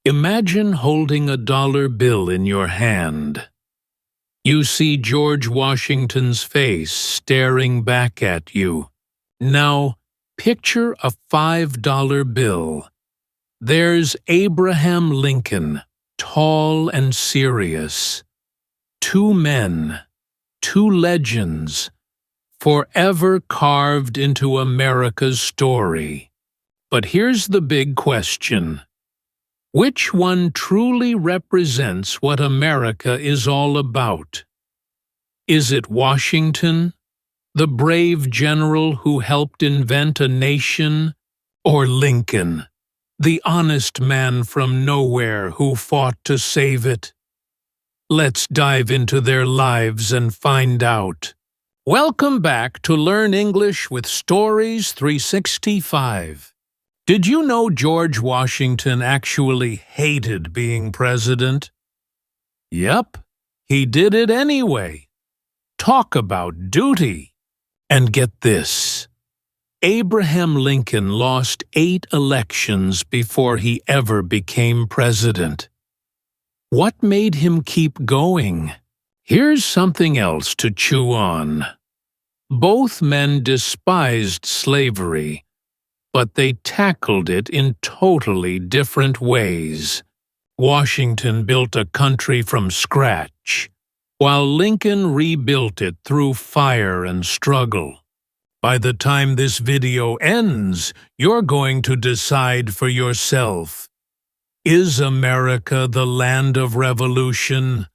Imagine holding a dollar bill in your hand. You see George Washington's face staring back at you. Now, picture a $5 bill. There's Abraham Lincoln, tall and serious. Two men, two legends, forever carved into America's story. But here's the big question. Which one truly represents what America is all about? Is it Washington, the brave general who helped invent a nation, or Lincoln, the honest man from nowhere who fought to save it? Let's dive into their lives and find out. Welcome back to Learn English with Stories 365. Did you know George Washington actually hated being president? Yep, he did it anyway. Talk about duty. And get this. Abraham Lincoln lost 8 elections before he ever became president. What made him keep going? Here's something else to chew on. Both men despised slavery, but they tackled it in totally different ways. Washington built a country from scratch, while Lincoln rebuilt it through fire and struggle. By the time this video ends, you're going to decide for yourself. Is America the land of revolution,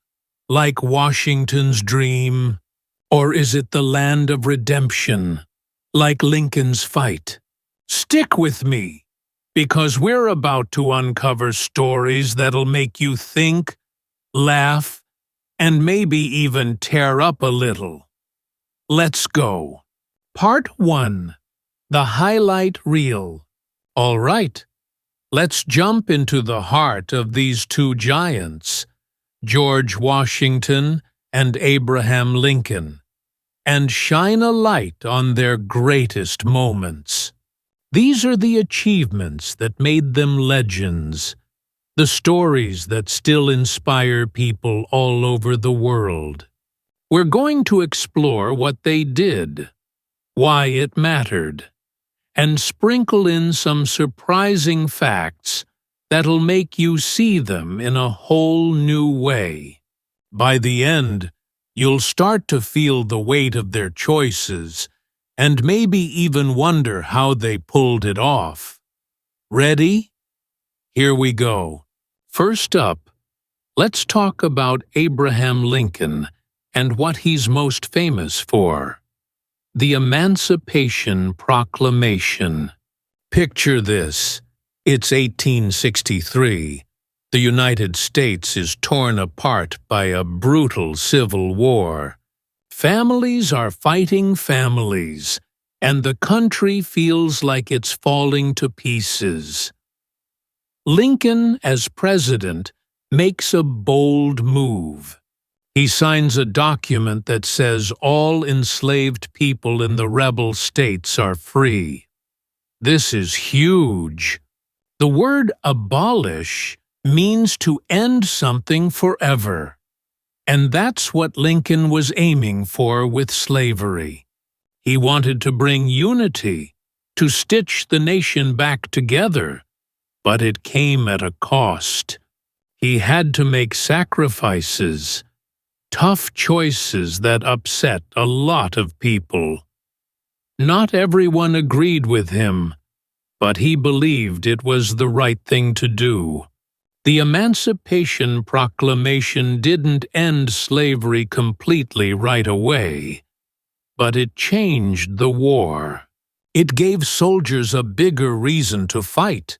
like Washington's dream? Or is it the land of redemption, like Lincoln's fight? Stick with me, because we're about to uncover stories that'll make you think, laugh, and maybe even tear up a little. Let's go. Part 1. The Highlight Reel. All right, let's jump into the heart of these two giants, George Washington and Abraham Lincoln, and shine a light on their greatest moments. These are the achievements that made them legends, the stories that still inspire people all over the world. We're going to explore what they did, why it mattered, and sprinkle in some surprising facts that'll make you see them in a whole new way. By the end, you'll start to feel the weight of their choices and maybe even wonder how they pulled it off. Ready? Here we go. First up, let's talk about Abraham Lincoln and what he's most famous for. The Emancipation Proclamation. Picture this. It's 1863. The United States is torn apart by a brutal civil war. Families are fighting families, and the country feels like it's falling to pieces. Lincoln, as president, makes a bold move. He signs a document that says all enslaved people in the rebel states are free. This is huge. The word abolish means to end something forever. And that's what Lincoln was aiming for with slavery. He wanted to bring unity, to stitch the nation back together, but it came at a cost. He had to make sacrifices, tough choices that upset a lot of people. Not everyone agreed with him, but he believed it was the right thing to do. The Emancipation Proclamation didn't end slavery completely right away, but it changed the war. It gave soldiers a bigger reason to fight,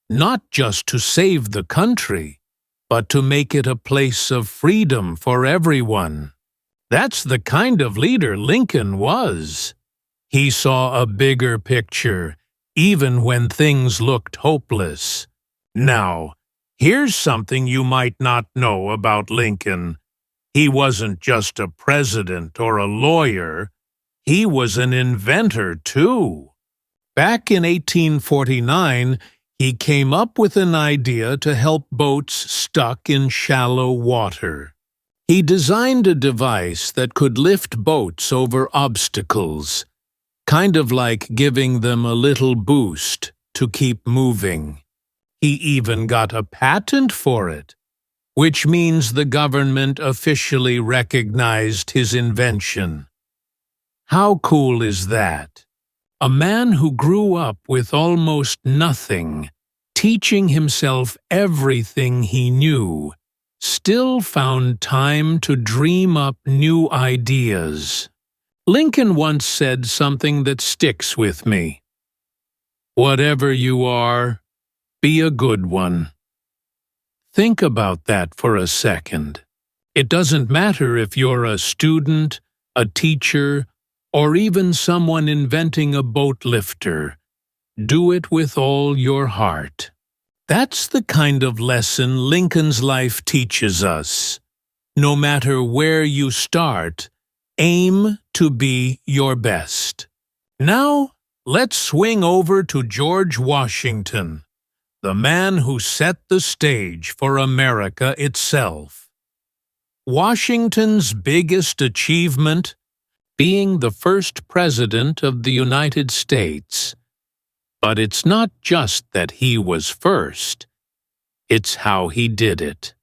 not just to save the country, but to make it a place of freedom for everyone. That's the kind of leader Lincoln was. He saw a bigger picture, even when things looked hopeless. Now, here's something you might not know about Lincoln. He wasn't just a president or a lawyer. He was an inventor, too. Back in 1849, He came up with an idea to help boats stuck in shallow water. He designed a device that could lift boats over obstacles, kind of like giving them a little boost to keep moving. He even got a patent for it, which means the government officially recognized his invention. How cool is that? A man who grew up with almost nothing, teaching himself everything he knew, still found time to dream up new ideas. Lincoln once said something that sticks with me. Whatever you are, be a good one. Think about that for a second. It doesn't matter if you're a student, a teacher, or even someone inventing a boat lifter. Do it with all your heart. That's the kind of lesson Lincoln's life teaches us. No matter where you start, aim to be your best. Now, let's swing over to George Washington, the man who set the stage for America itself. Washington's biggest achievement? Being the first president of the United States. But it's not just that he was first. It's how he did it.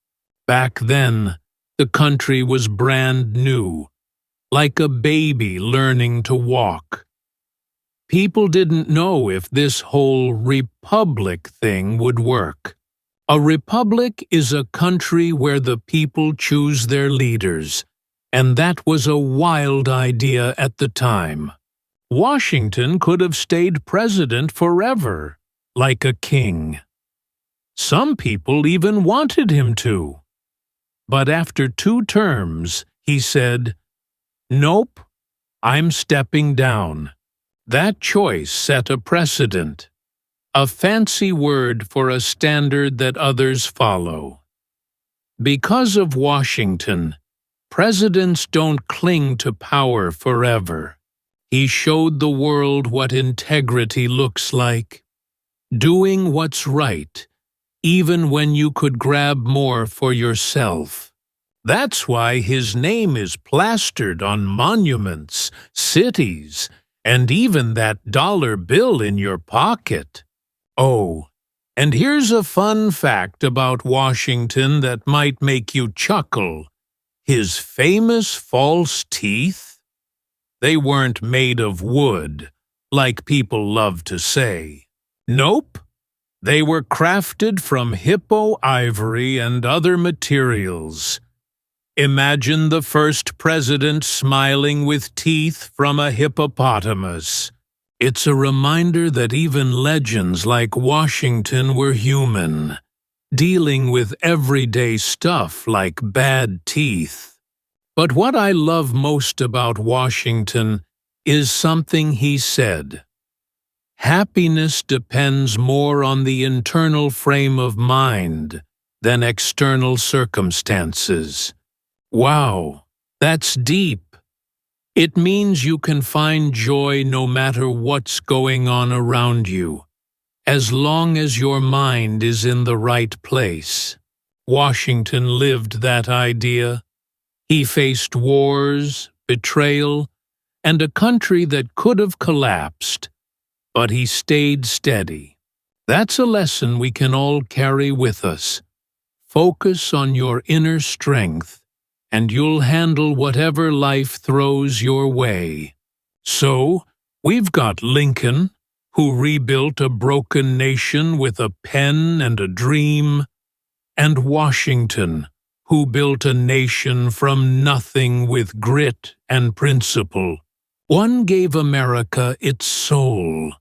Back then, the country was brand new, like a baby learning to walk. People didn't know if this whole republic thing would work. A republic is a country where the people choose their leaders, and that was a wild idea at the time. Washington could have stayed president forever, like a king. Some people even wanted him to. But after 2 terms, he said, "Nope, I'm stepping down." That choice set a precedent, a fancy word for a standard that others follow. Because of Washington, presidents don't cling to power forever. He showed the world what integrity looks like. Doing what's right, even when you could grab more for yourself. That's why his name is plastered on monuments, cities, and even that dollar bill in your pocket. Oh, and here's a fun fact about Washington that might make you chuckle. His famous false teeth? They weren't made of wood, like people love to say. Nope, they were crafted from hippo ivory and other materials. Imagine the first president smiling with teeth from a hippopotamus. It's a reminder that even legends like Washington were human, dealing with everyday stuff like bad teeth. But what I love most about Washington is something he said. Happiness depends more on the internal frame of mind than external circumstances. Wow, that's deep. It means you can find joy no matter what's going on around you, as long as your mind is in the right place. Washington lived that idea. He faced wars, betrayal, and a country that could have collapsed, but he stayed steady. That's a lesson we can all carry with us. Focus on your inner strength, and you'll handle whatever life throws your way. So, we've got Lincoln, who rebuilt a broken nation with a pen and a dream, and Washington, who built a nation from nothing with grit and principle. One gave America its soul,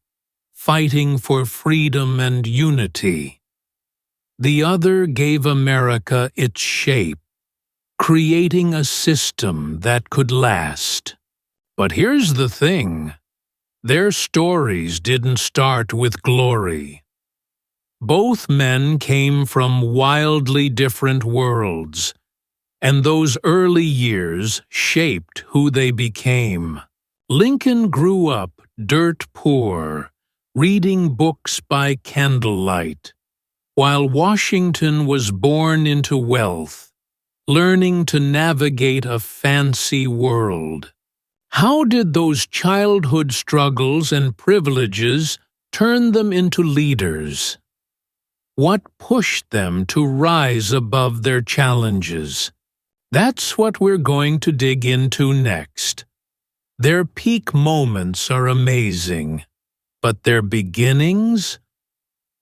fighting for freedom and unity. The other gave America its shape, creating a system that could last. But here's the thing. Their stories didn't start with glory. Both men came from wildly different worlds, and those early years shaped who they became. Lincoln grew up dirt poor, reading books by candlelight, while Washington was born into wealth, learning to navigate a fancy world. How did those childhood struggles and privileges turn them into leaders? What pushed them to rise above their challenges? That's what we're going to dig into next. Their peak moments are amazing, but their beginnings?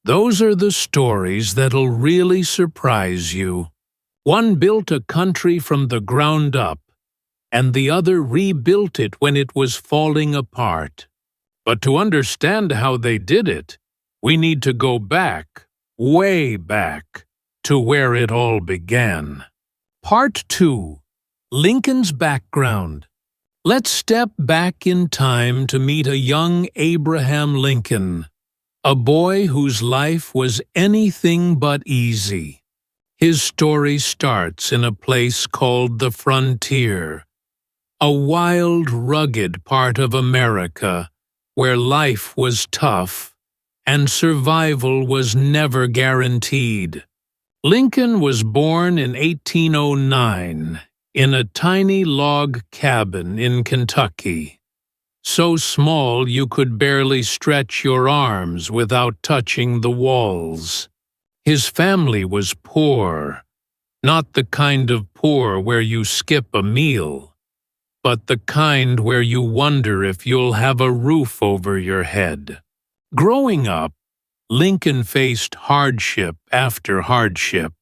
Those are the stories that'll really surprise you. One built a country from the ground up, and the other rebuilt it when it was falling apart. But to understand how they did it, we need to go back, way back, to where it all began. Part 2. Lincoln's Background. Let's step back in time to meet a young Abraham Lincoln, a boy whose life was anything but easy. His story starts in a place called the frontier, a wild, rugged part of America where life was tough and survival was never guaranteed. Lincoln was born in 1809 in a tiny log cabin in Kentucky, so small you could barely stretch your arms without touching the walls. His family was poor, not the kind of poor where you skip a meal, but the kind where you wonder if you'll have a roof over your head. Growing up, Lincoln faced hardship after hardship,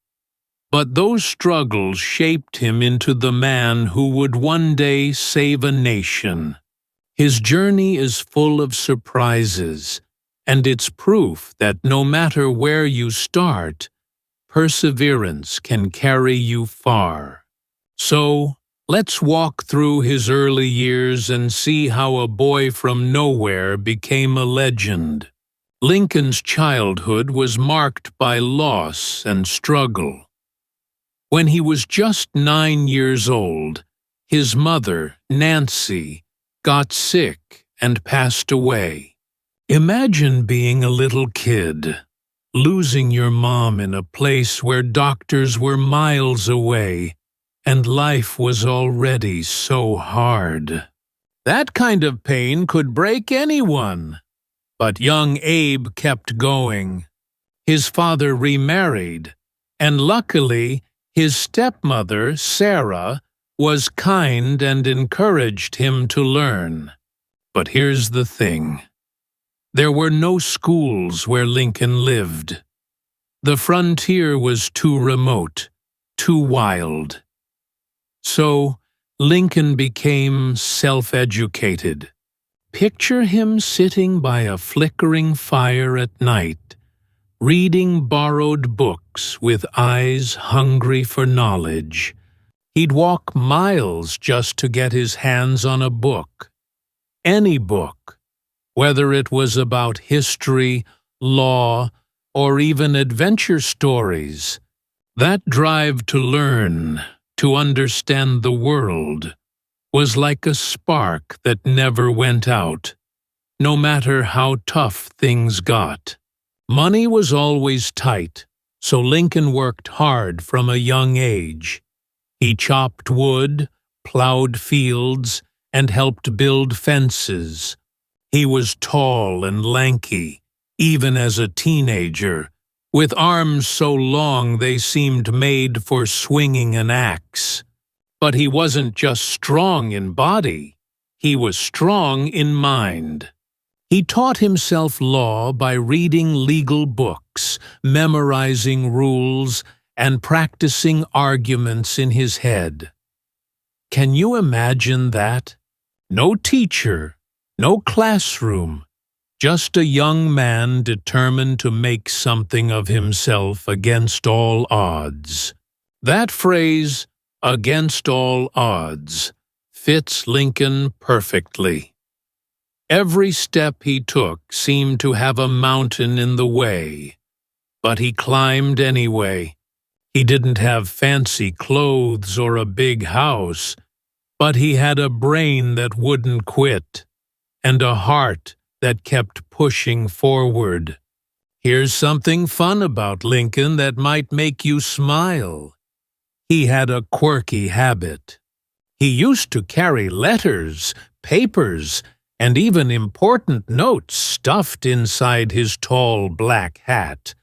but those struggles shaped him into the man who would one day save a nation. His journey is full of surprises, and it's proof that no matter where you start, perseverance can carry you far. So, let's walk through his early years and see how a boy from nowhere became a legend. Lincoln's childhood was marked by loss and struggle. When he was just 9 years old, his mother, Nancy, got sick and passed away. Imagine being a little kid, losing your mom in a place where doctors were miles away, and life was already so hard. That kind of pain could break anyone. But young Abe kept going. His father remarried, and luckily, his stepmother, Sarah, was kind and encouraged him to learn. But here's the thing. There were no schools where Lincoln lived. The frontier was too remote, too wild. So, Lincoln became self-educated. Picture him sitting by a flickering fire at night, reading borrowed books with eyes hungry for knowledge. He'd walk miles just to get his hands on a book. Any book, whether it was about history, law, or even adventure stories. That drive to learn, to understand the world, was like a spark that never went out, no matter how tough things got. Money was always tight, so Lincoln worked hard from a young age. He chopped wood, plowed fields, and helped build fences. He was tall and lanky, even as a teenager, with arms so long they seemed made for swinging an axe. But he wasn't just strong in body, he was strong in mind. He taught himself law by reading legal books, memorizing rules, and practicing arguments in his head. Can you imagine that? No teacher, no classroom, just a young man determined to make something of himself against all odds. That phrase, "against all odds," fits Lincoln perfectly. Every step he took seemed to have a mountain in the way, but he climbed anyway. He didn't have fancy clothes or a big house, but he had a brain that wouldn't quit, and a heart that kept pushing forward. Here's something fun about Lincoln that might make you smile. He had a quirky habit. He used to carry letters, papers, and even important notes stuffed inside his tall black hat.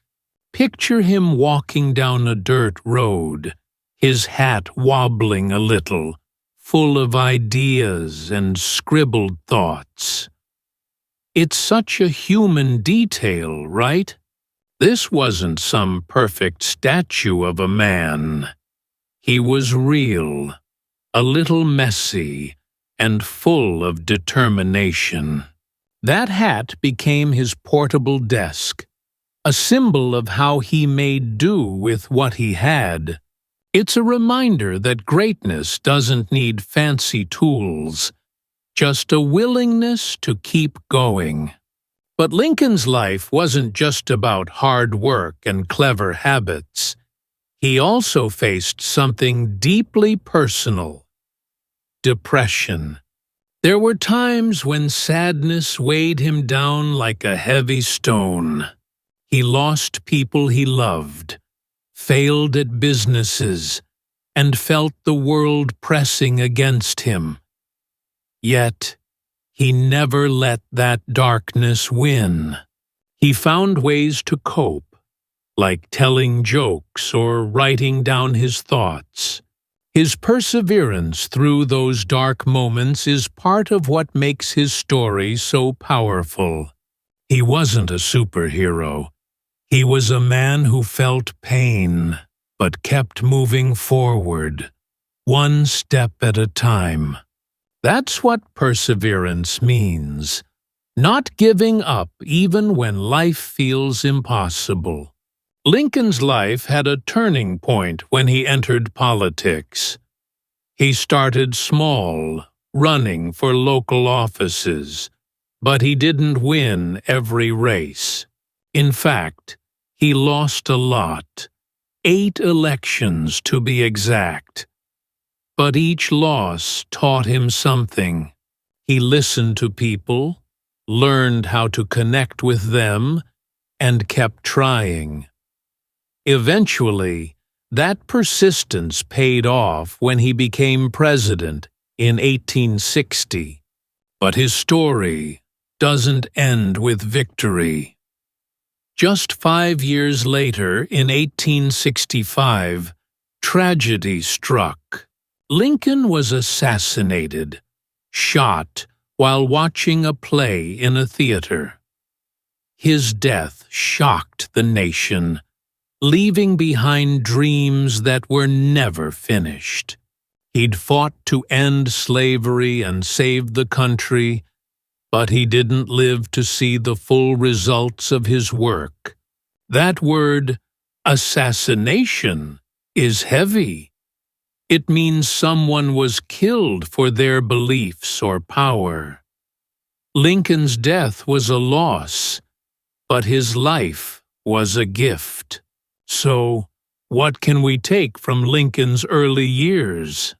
Picture him walking down a dirt road, his hat wobbling a little, full of ideas and scribbled thoughts. It's such a human detail, right? This wasn't some perfect statue of a man. He was real, a little messy, and full of determination. That hat became his portable desk, a symbol of how he made do with what he had. It's a reminder that greatness doesn't need fancy tools, just a willingness to keep going. But Lincoln's life wasn't just about hard work and clever habits. He also faced something deeply personal: depression. There were times when sadness weighed him down like a heavy stone. He lost people he loved, failed at businesses, and felt the world pressing against him. Yet, he never let that darkness win. He found ways to cope, like telling jokes or writing down his thoughts. His perseverance through those dark moments is part of what makes his story so powerful. He wasn't a superhero. He was a man who felt pain, but kept moving forward, one step at a time. That's what perseverance means, not giving up even when life feels impossible. Lincoln's life had a turning point when he entered politics. He started small, running for local offices, but he didn't win every race. In fact, he lost a lot, 8 elections to be exact. But each loss taught him something. He listened to people, learned how to connect with them, and kept trying. Eventually, that persistence paid off when he became president in 1860. But his story doesn't end with victory. Just 5 years later, in 1865, tragedy struck. Lincoln was assassinated, shot while watching a play in a theater. His death shocked the nation, leaving behind dreams that were never finished. He'd fought to end slavery and save the country, but he didn't live to see the full results of his work. That word, assassination, is heavy. It means someone was killed for their beliefs or power. Lincoln's death was a loss, but his life was a gift. So, what can we take from Lincoln's early years?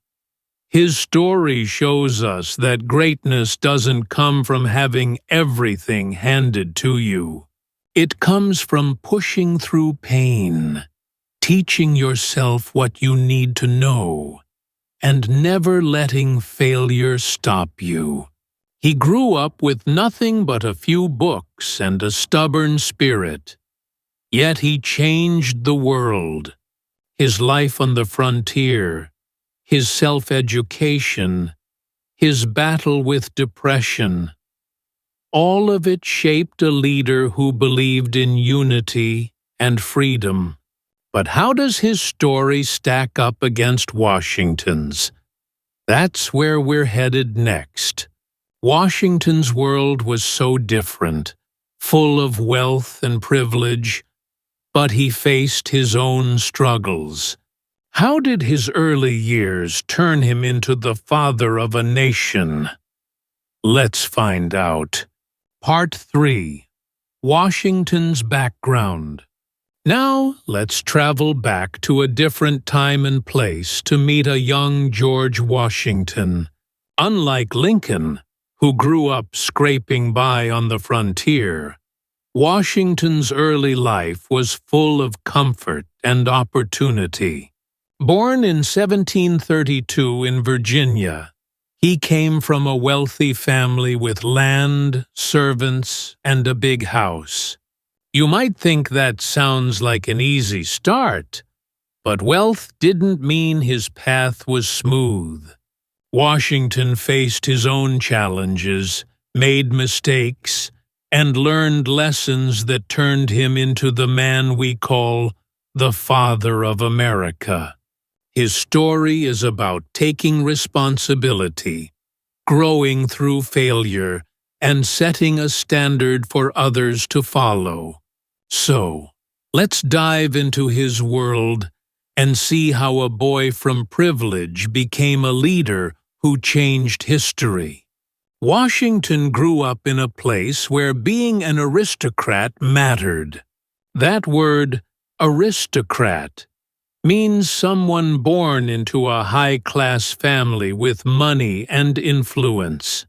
His story shows us that greatness doesn't come from having everything handed to you. It comes from pushing through pain, teaching yourself what you need to know, and never letting failure stop you. He grew up with nothing but a few books and a stubborn spirit. Yet he changed the world. His life on the frontier, his self-education, his battle with depression, all of it shaped a leader who believed in unity and freedom. But how does his story stack up against Washington's? That's where we're headed next. Washington's world was so different, full of wealth and privilege, but he faced his own struggles. How did his early years turn him into the father of a nation? Let's find out. Part 3. Washington's background. Now, let's travel back to a different time and place to meet a young George Washington. Unlike Lincoln, who grew up scraping by on the frontier, Washington's early life was full of comfort and opportunity. Born in 1732 in Virginia, he came from a wealthy family with land, servants, and a big house. You might think that sounds like an easy start, but wealth didn't mean his path was smooth. Washington faced his own challenges, made mistakes, and learned lessons that turned him into the man we call the Father of America. His story is about taking responsibility, growing through failure, and setting a standard for others to follow. So, let's dive into his world and see how a boy from privilege became a leader who changed history. Washington grew up in a place where being an aristocrat mattered. That word, aristocrat, means someone born into a high-class family with money and influence.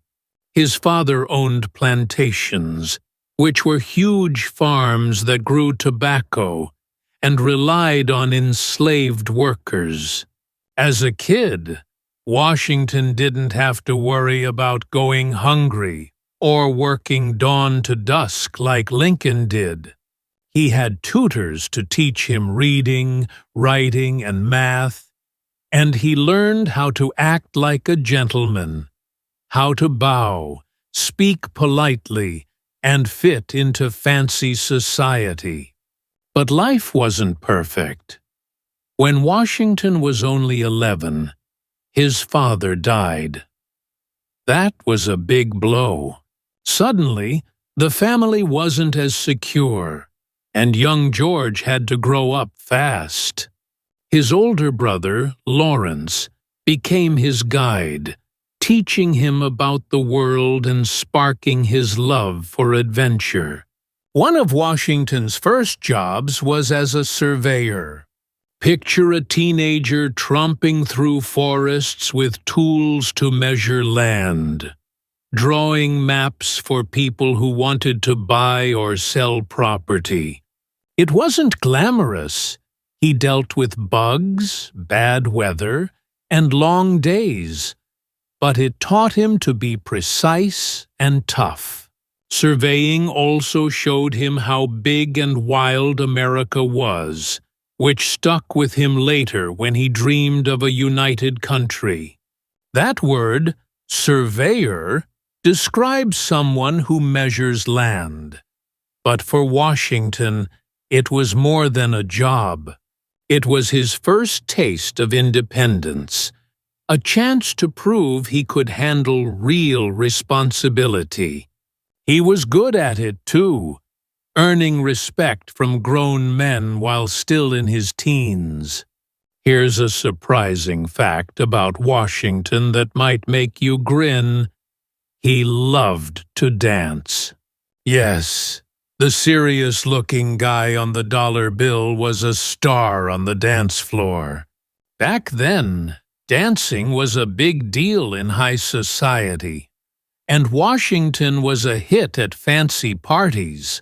His father owned plantations, which were huge farms that grew tobacco and relied on enslaved workers. As a kid, Washington didn't have to worry about going hungry or working dawn to dusk like Lincoln did. He had tutors to teach him reading, writing, and math, and he learned how to act like a gentleman, how to bow, speak politely, and fit into fancy society. But life wasn't perfect. When Washington was only 11, his father died. That was a big blow. Suddenly, the family wasn't as secure, and young George had to grow up fast. His older brother, Lawrence, became his guide, teaching him about the world and sparking his love for adventure. One of Washington's first jobs was as a surveyor. Picture a teenager tromping through forests with tools to measure land, drawing maps for people who wanted to buy or sell property. It wasn't glamorous. He dealt with bugs, bad weather, and long days, but it taught him to be precise and tough. Surveying also showed him how big and wild America was, which stuck with him later when he dreamed of a united country. That word, surveyor, describes someone who measures land. But for Washington, it was more than a job. It was his first taste of independence, a chance to prove he could handle real responsibility. He was good at it, too, earning respect from grown men while still in his teens. Here's a surprising fact about Washington that might make you grin. He loved to dance. Yes, the serious-looking guy on the dollar bill was a star on the dance floor. Back then, dancing was a big deal in high society, and Washington was a hit at fancy parties.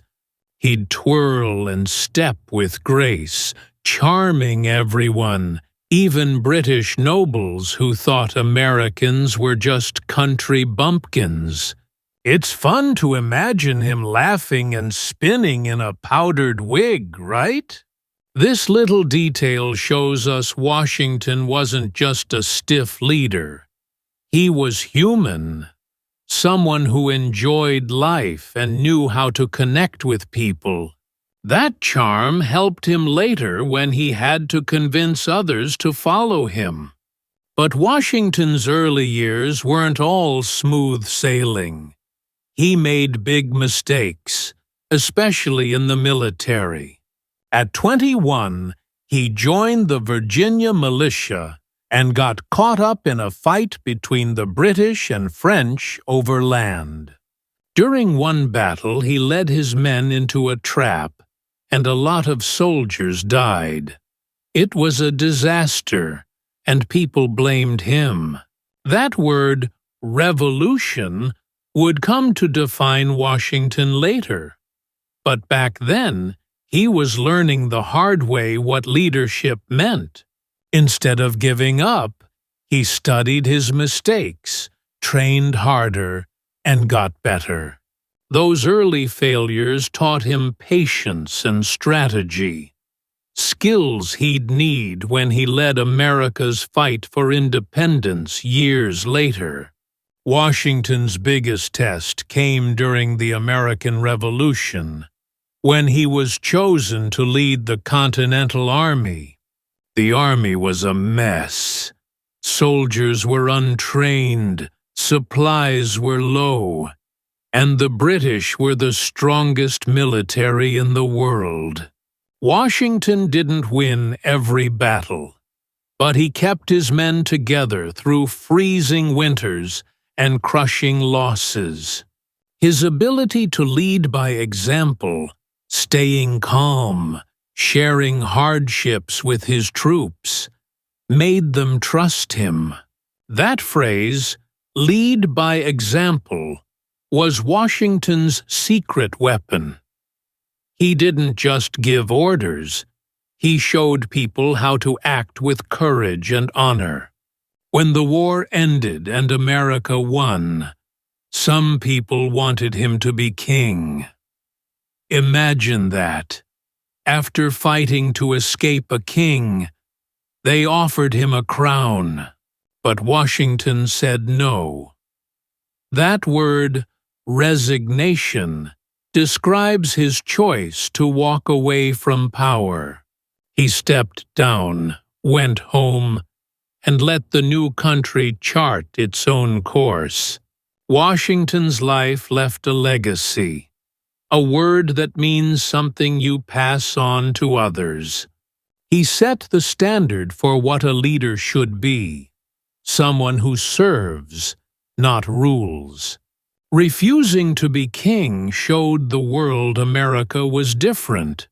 He'd twirl and step with grace, charming everyone, even British nobles who thought Americans were just country bumpkins. It's fun to imagine him laughing and spinning in a powdered wig, right? This little detail shows us Washington wasn't just a stiff leader. He was human. Someone who enjoyed life and knew how to connect with people. That charm helped him later when he had to convince others to follow him. But Washington's early years weren't all smooth sailing. He made big mistakes, especially in the military. At 21, he joined the Virginia militia and got caught up in a fight between the British and French over land. During one battle, he led his men into a trap, and a lot of soldiers died. It was a disaster, and people blamed him. That word, revolution, would come to define Washington later. But back then, he was learning the hard way what leadership meant. Instead of giving up, he studied his mistakes, trained harder, and got better. Those early failures taught him patience and strategy, skills he'd need when he led America's fight for independence years later. Washington's biggest test came during the American Revolution, when he was chosen to lead the Continental Army. The army was a mess. Soldiers were untrained, supplies were low, and the British were the strongest military in the world. Washington didn't win every battle, but he kept his men together through freezing winters and crushing losses. His ability to lead by example, staying calm, sharing hardships with his troops, made them trust him. That phrase, "lead by example," was Washington's secret weapon. He didn't just give orders, he showed people how to act with courage and honor. When the war ended and America won, some people wanted him to be king. Imagine that. After fighting to escape a king, they offered him a crown, but Washington said no. That word, resignation, describes his choice to walk away from power. He stepped down, went home, and let the new country chart its own course. Washington's life left a legacy, a word that means something you pass on to others. He set the standard for what a leader should be, someone who serves, not rules. Refusing to be king showed the world America was different,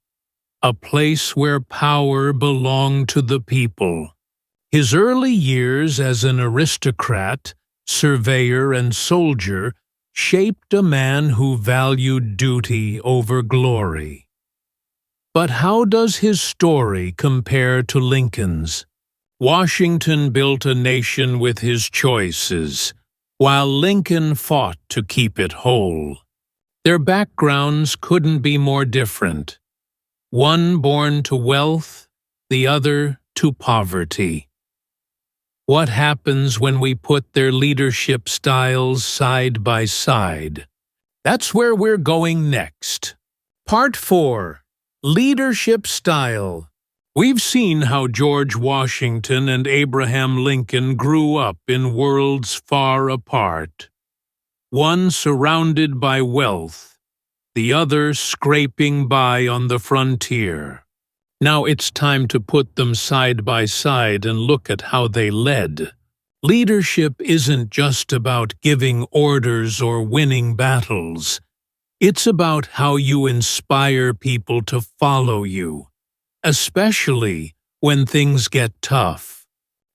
a place where power belonged to the people. His early years as an aristocrat, surveyor, and soldier shaped a man who valued duty over glory. But how does his story compare to Lincoln's? Washington built a nation with his choices, while Lincoln fought to keep it whole. Their backgrounds couldn't be more different. One born to wealth, the other to poverty. What happens when we put their leadership styles side by side? That's where we're going next. Part 4. Leadership Style. We've seen how George Washington and Abraham Lincoln grew up in worlds far apart. One surrounded by wealth, the other scraping by on the frontier. Now it's time to put them side by side and look at how they led. Leadership isn't just about giving orders or winning battles. It's about how you inspire people to follow you, especially when things get tough.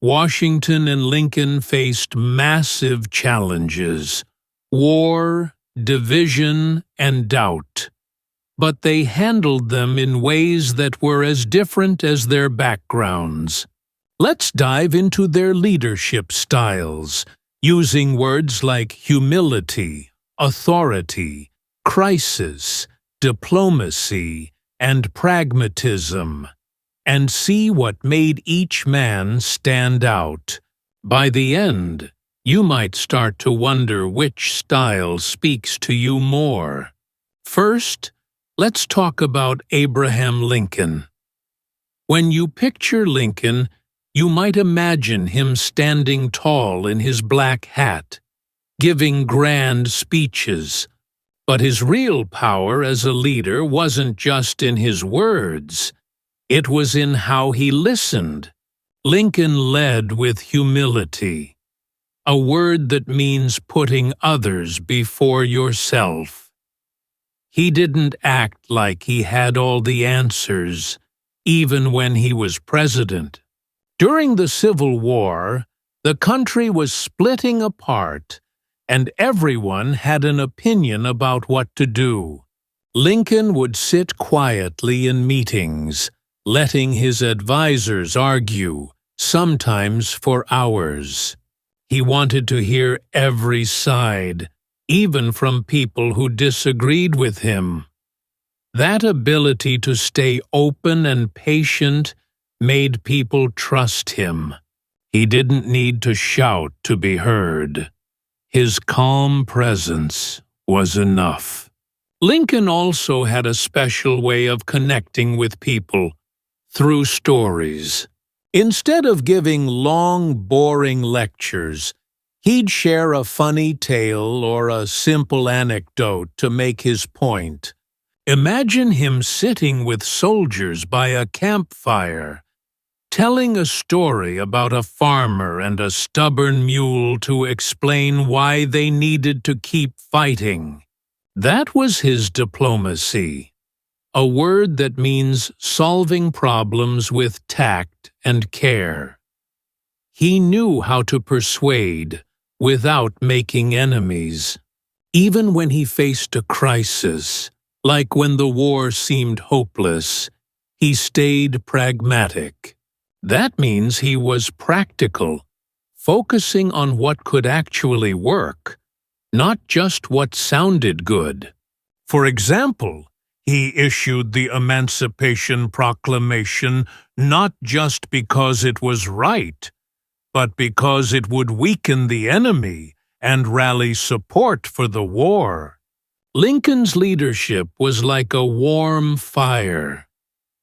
Washington and Lincoln faced massive challenges: war, division, and doubt. But they handled them in ways that were as different as their backgrounds. Let's dive into their leadership styles, using words like humility, authority, crisis, diplomacy, and pragmatism, and see what made each man stand out. By the end, you might start to wonder which style speaks to you more. First, let's talk about Abraham Lincoln. When you picture Lincoln, you might imagine him standing tall in his black hat, giving grand speeches. But his real power as a leader wasn't just in his words. It was in how he listened. Lincoln led with humility, a word that means putting others before yourself. He didn't act like he had all the answers, even when he was president. During the Civil War, the country was splitting apart, and everyone had an opinion about what to do. Lincoln would sit quietly in meetings, letting his advisors argue, sometimes for hours. He wanted to hear every side, even from people who disagreed with him. That ability to stay open and patient made people trust him. He didn't need to shout to be heard. His calm presence was enough. Lincoln also had a special way of connecting with people, through stories. Instead of giving long, boring lectures, he'd share a funny tale or a simple anecdote to make his point. Imagine him sitting with soldiers by a campfire, telling a story about a farmer and a stubborn mule to explain why they needed to keep fighting. That was his diplomacy, a word that means solving problems with tact and care. He knew how to persuade without making enemies. Even when he faced a crisis, like when the war seemed hopeless, he stayed pragmatic. That means he was practical, focusing on what could actually work, not just what sounded good. For example, he issued the Emancipation Proclamation not just because it was right, but because it would weaken the enemy and rally support for the war. Lincoln's leadership was like a warm fire,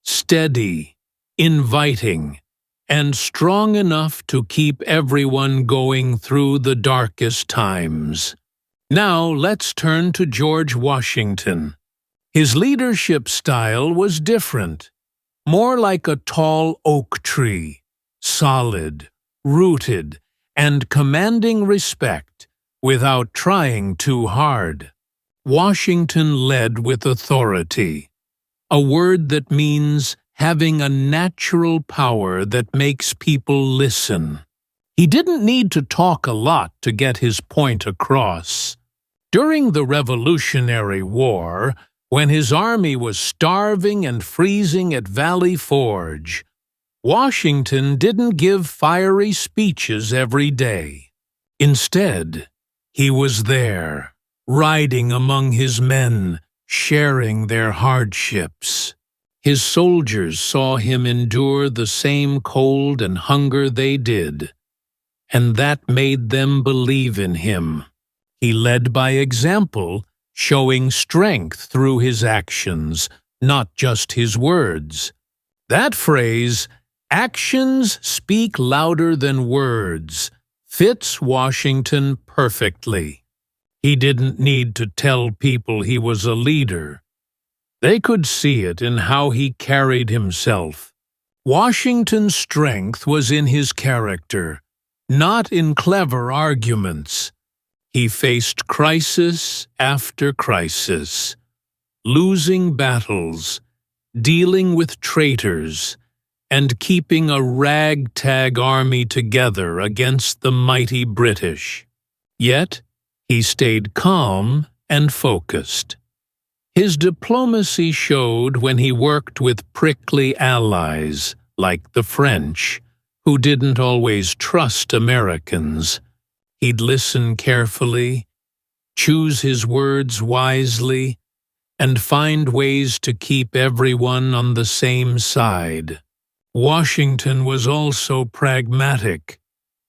steady, inviting, and strong enough to keep everyone going through the darkest times. Now let's turn to George Washington. His leadership style was different, more like a tall oak tree, solid, rooted, and commanding respect without trying too hard. Washington led with authority, a word that means having a natural power that makes people listen. He didn't need to talk a lot to get his point across. During the Revolutionary War, when his army was starving and freezing at Valley Forge, Washington didn't give fiery speeches every day. Instead, he was there, riding among his men, sharing their hardships. His soldiers saw him endure the same cold and hunger they did, and that made them believe in him. He led by example, showing strength through his actions, not just his words. That phrase, "Actions speak louder than words," fits Washington perfectly. He didn't need to tell people he was a leader. They could see it in how he carried himself. Washington's strength was in his character, not in clever arguments. He faced crisis after crisis, losing battles, dealing with traitors, and keeping a ragtag army together against the mighty British. Yet, he stayed calm and focused. His diplomacy showed when he worked with prickly allies, like the French, who didn't always trust Americans. He'd listen carefully, choose his words wisely, and find ways to keep everyone on the same side. Washington was also pragmatic,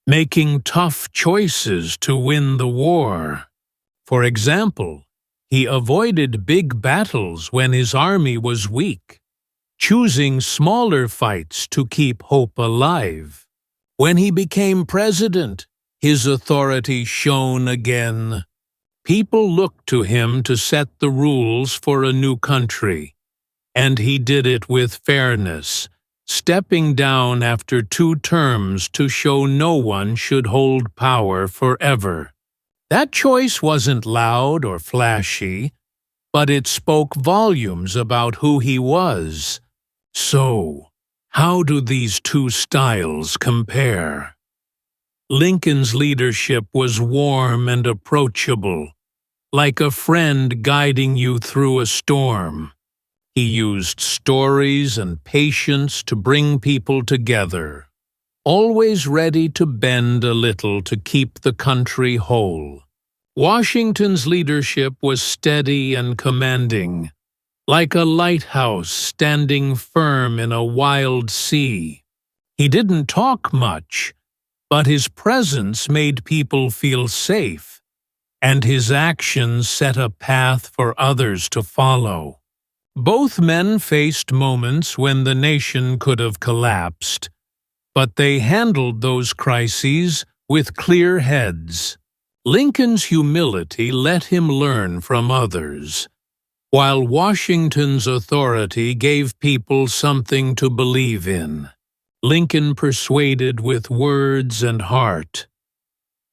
making tough choices to win the war. For example, he avoided big battles when his army was weak, choosing smaller fights to keep hope alive. When he became president, his authority shone again. People looked to him to set the rules for a new country, and he did it with fairness, stepping down after 2 terms to show no one should hold power forever. That choice wasn't loud or flashy, but it spoke volumes about who he was. So, how do these 2 styles compare? Lincoln's leadership was warm and approachable, like a friend guiding you through a storm. He used stories and patience to bring people together, always ready to bend a little to keep the country whole. Washington's leadership was steady and commanding, like a lighthouse standing firm in a wild sea. He didn't talk much, but his presence made people feel safe, and his actions set a path for others to follow. Both men faced moments when the nation could have collapsed, but they handled those crises with clear heads. Lincoln's humility let him learn from others, while Washington's authority gave people something to believe in. Lincoln persuaded with words and heart.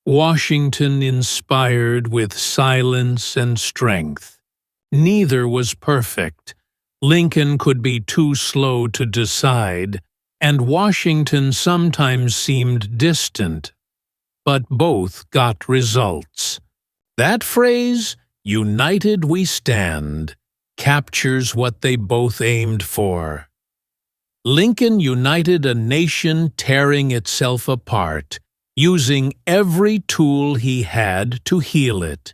Washington inspired with silence and strength. Neither was perfect. Lincoln could be too slow to decide, and Washington sometimes seemed distant. But both got results. That phrase, "United we stand," captures what they both aimed for. Lincoln united a nation tearing itself apart, using every tool he had to heal it.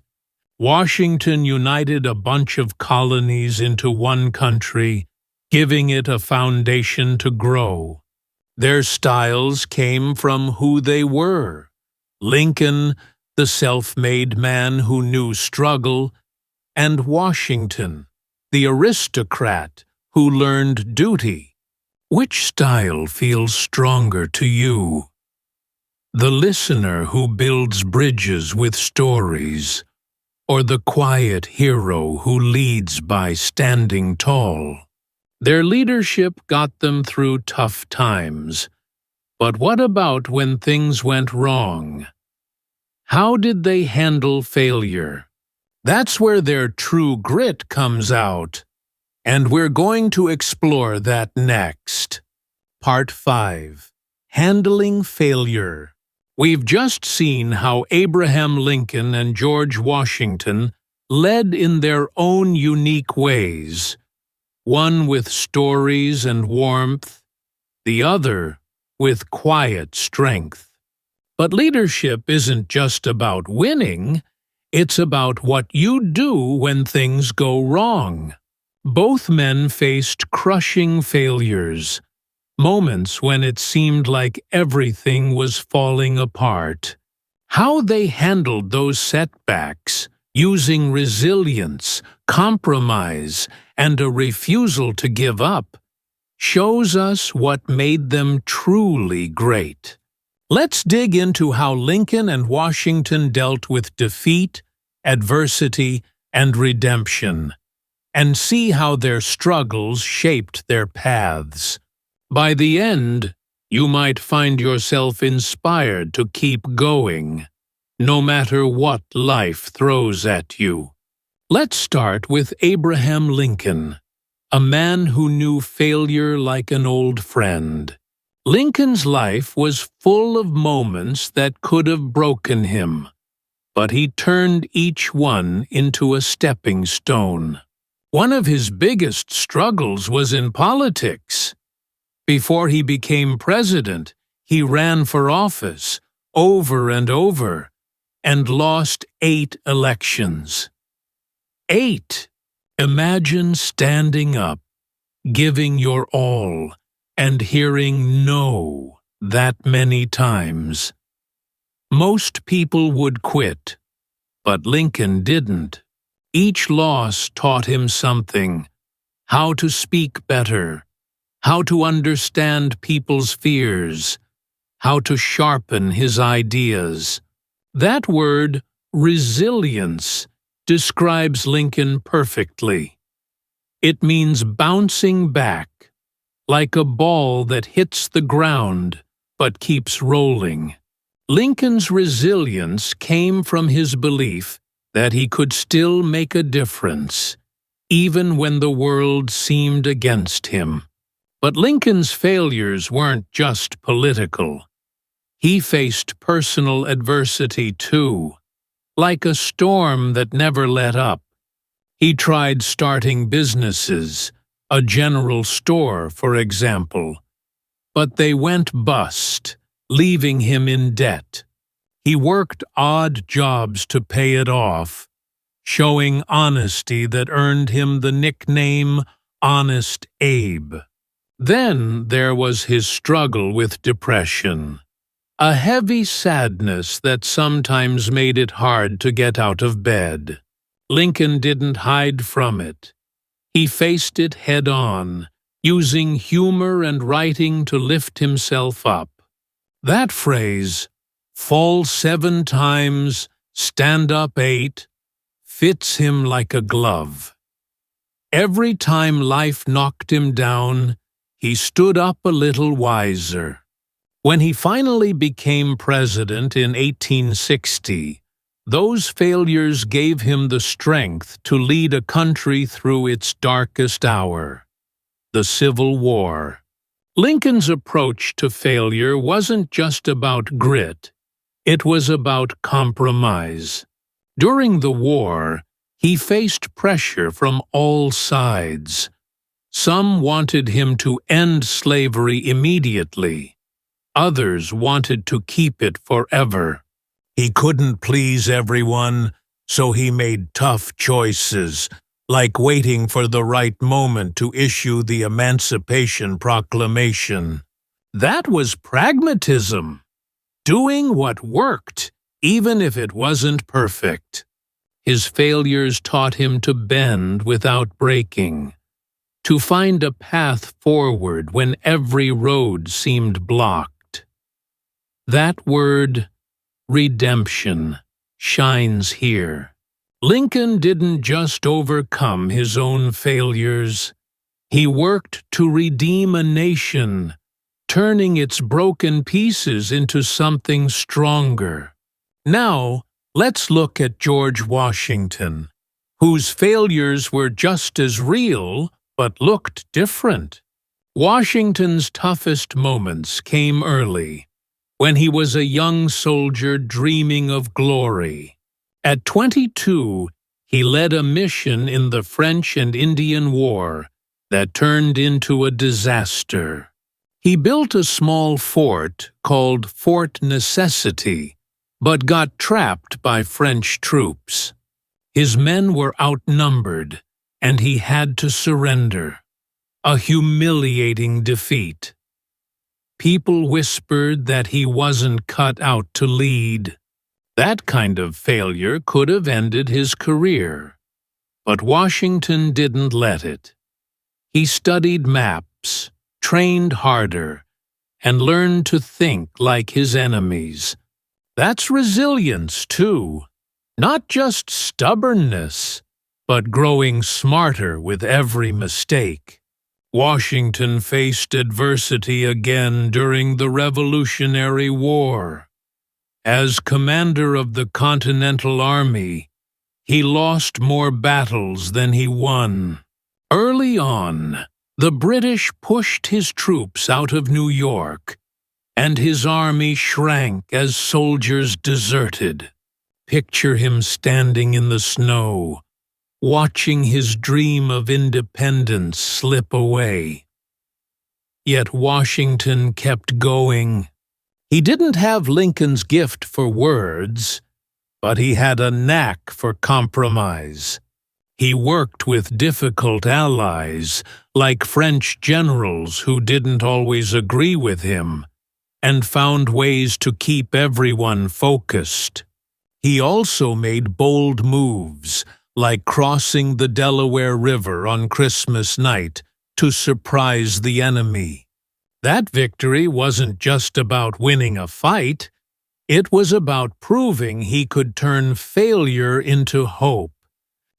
Washington united a bunch of colonies into one country, giving it a foundation to grow. Their styles came from who they were. Lincoln, the self-made man who knew struggle, and Washington, the aristocrat who learned duty. Which style feels stronger to you? The listener who builds bridges with stories, or the quiet hero who leads by standing tall? Their leadership got them through tough times. But what about when things went wrong? How did they handle failure? That's where their true grit comes out. And we're going to explore that next. Part 5. Handling Failure. We've just seen how Abraham Lincoln and George Washington led in their own unique ways, one with stories and warmth, the other with quiet strength. But leadership isn't just about winning, it's about what you do when things go wrong. Both men faced crushing failures, moments when it seemed like everything was falling apart. How they handled those setbacks, using resilience, compromise, and a refusal to give up, shows us what made them truly great. Let's dig into how Lincoln and Washington dealt with defeat, adversity, and redemption, and see how their struggles shaped their paths. By the end, you might find yourself inspired to keep going, no matter what life throws at you. Let's start with Abraham Lincoln, a man who knew failure like an old friend. Lincoln's life was full of moments that could have broken him, but he turned each one into a stepping stone. One of his biggest struggles was in politics. Before he became president, he ran for office over and over and lost 8 elections. 8! Imagine standing up, giving your all, and hearing no that many times. Most people would quit, but Lincoln didn't. Each loss taught him something: how to speak better, how to understand people's fears, how to sharpen his ideas. That word, resilience, describes Lincoln perfectly. It means bouncing back, like a ball that hits the ground but keeps rolling. Lincoln's resilience came from his belief that he could still make a difference, even when the world seemed against him. But Lincoln's failures weren't just political. He faced personal adversity too, like a storm that never let up. He tried starting businesses, a general store, for example, but they went bust, leaving him in debt. He worked odd jobs to pay it off, showing honesty that earned him the nickname Honest Abe. Then there was his struggle with depression, a heavy sadness that sometimes made it hard to get out of bed. Lincoln didn't hide from it. He faced it head-on, using humor and writing to lift himself up. That phrase, "fall 7 times, stand up 8, fits him like a glove. Every time life knocked him down, he stood up a little wiser. When he finally became president in 1860, those failures gave him the strength to lead a country through its darkest hour, the Civil War. Lincoln's approach to failure wasn't just about grit, it was about compromise. During the war, he faced pressure from all sides. Some wanted him to end slavery immediately. Others wanted to keep it forever. He couldn't please everyone, so he made tough choices, like waiting for the right moment to issue the Emancipation Proclamation. That was pragmatism, doing what worked, even if it wasn't perfect. His failures taught him to bend without breaking, to find a path forward when every road seemed blocked. That word, redemption, shines here. Lincoln didn't just overcome his own failures. He worked to redeem a nation, turning its broken pieces into something stronger. Now, let's look at George Washington, whose failures were just as real but looked different. Washington's toughest moments came early, when he was a young soldier dreaming of glory. At 22, he led a mission in the French and Indian War that turned into a disaster. He built a small fort called Fort Necessity, but got trapped by French troops. His men were outnumbered, and he had to surrender. A humiliating defeat. People whispered that he wasn't cut out to lead. That kind of failure could have ended his career. But Washington didn't let it. He studied maps, trained harder, and learned to think like his enemies. That's resilience, too. Not just stubbornness, but growing smarter with every mistake. Washington faced adversity again during the Revolutionary War. As commander of the Continental Army, he lost more battles than he won. Early on, the British pushed his troops out of New York, and his army shrank as soldiers deserted. Picture him standing in the snow, watching his dream of independence slip away. Yet Washington kept going. He didn't have Lincoln's gift for words, but he had a knack for compromise. He worked with difficult allies, like French generals who didn't always agree with him, and found ways to keep everyone focused. He also made bold moves, like crossing the Delaware River on Christmas night to surprise the enemy. That victory wasn't just about winning a fight, it was about proving he could turn failure into hope.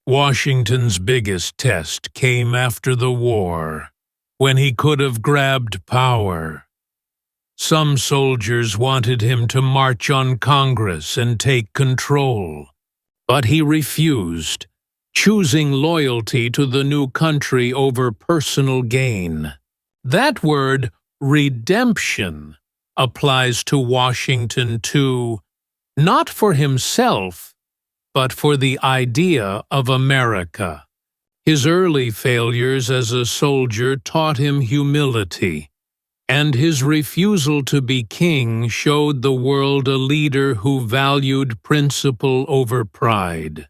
Washington's biggest test came after the war, when he could have grabbed power. Some soldiers wanted him to march on Congress and take control, but he refused, choosing loyalty to the new country over personal gain. That word, redemption, applies to Washington too, not for himself, but for the idea of America. His early failures as a soldier taught him humility, and his refusal to be king showed the world a leader who valued principle over pride.